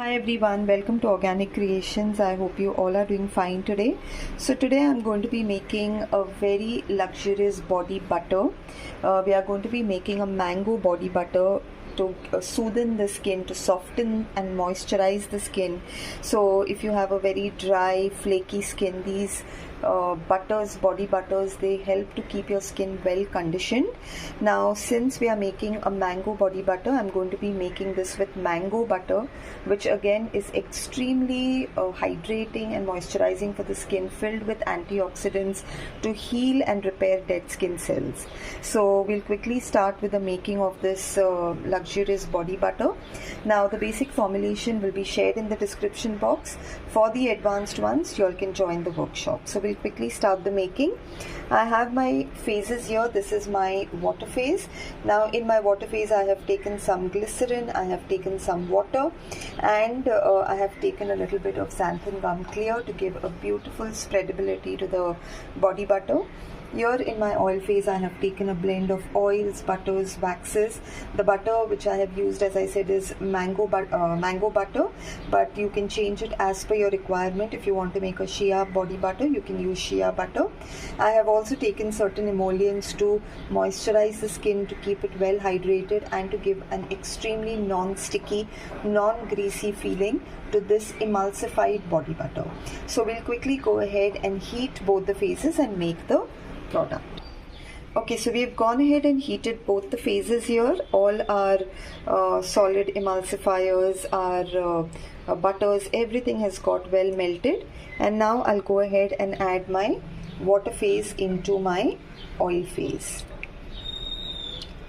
Hi everyone, welcome to Organic Creations. I hope you all are doing fine today. So today I'm going to be making a very luxurious body butter. We are going to be making a mango body butter to soothe the skin, to soften and moisturize the skin. So if you have a very dry, flaky skin, these body butters, they help to keep your skin well conditioned. Now since we are making a mango body butter, I'm going to be making this with mango butter, which again is extremely hydrating and moisturizing for the skin, filled with antioxidants to heal and repair dead skin cells. So we'll quickly start with the making of this luxurious body butter. Now the basic formulation will be shared in the description box. For the advanced ones, you all can join the workshop. So we'll quickly start the making. I have my phases here. This is my water phase. Now in my water phase, I have taken some glycerin, I have taken some water, and I have taken a little bit of xanthan gum clear to give a beautiful spreadability to the body butter. Here in my oil phase, I have taken a blend of oils, butters, waxes. The butter which I have used, as I said, is mango butter, but you can change it as per your requirement. If you want to make a shea body butter, you can use shea butter. I have also taken certain emollients to moisturize the skin, to keep it well hydrated and to give an extremely non-sticky, non-greasy feeling to this emulsified body butter. So we'll quickly go ahead and heat both the phases and make the product. Okay, so we've gone ahead and heated both the phases here. All our solid emulsifiers, our butters, everything has got well melted. And now I'll go ahead and add my water phase into my oil phase.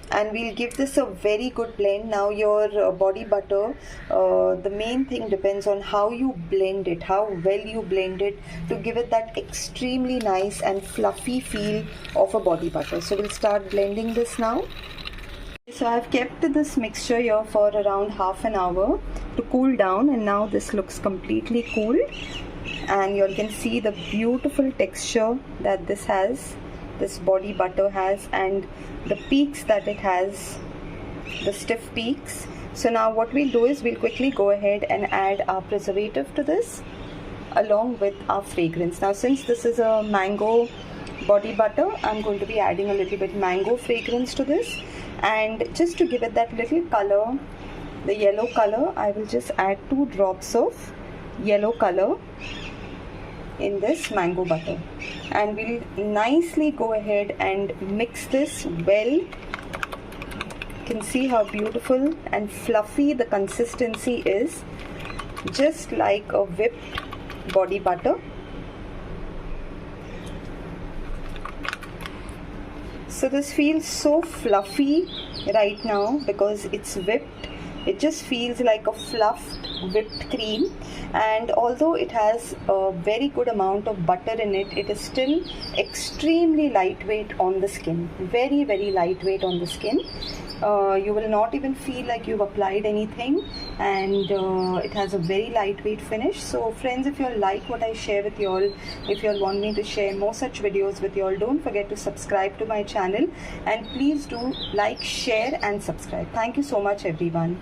And we'll give this a very good blend. Now your body butter, the main thing depends on how you blend it, how well you blend it to give it that extremely nice and fluffy feel of a body butter. So we'll start blending this now. So I've kept this mixture here for around half an hour to cool down, and now this looks completely cool, and you can see the beautiful texture that this body butter has, and the peaks that it has, the stiff peaks. So now what we'll do is we'll quickly go ahead and add our preservative to this along with our fragrance. Now since this is a mango body butter, I'm going to be adding a little bit mango fragrance to this, and just to give it that little color, the yellow color, I will just add 2 drops of yellow color in this mango butter, and we'll nicely go ahead and mix this well. You can see how beautiful and fluffy the consistency is, just like a whipped body butter. So this feels so fluffy right now because it's whipped. It just feels like a fluffed whipped cream, and although it has a very good amount of butter in it, it is still extremely lightweight on the skin, very lightweight on the skin. You will not even feel like you've applied anything, and it has a very lightweight finish. So friends, if you all like what I share with you all, if you all want me to share more such videos with you all, don't forget to subscribe to my channel, and please do like, share and subscribe. Thank you so much everyone.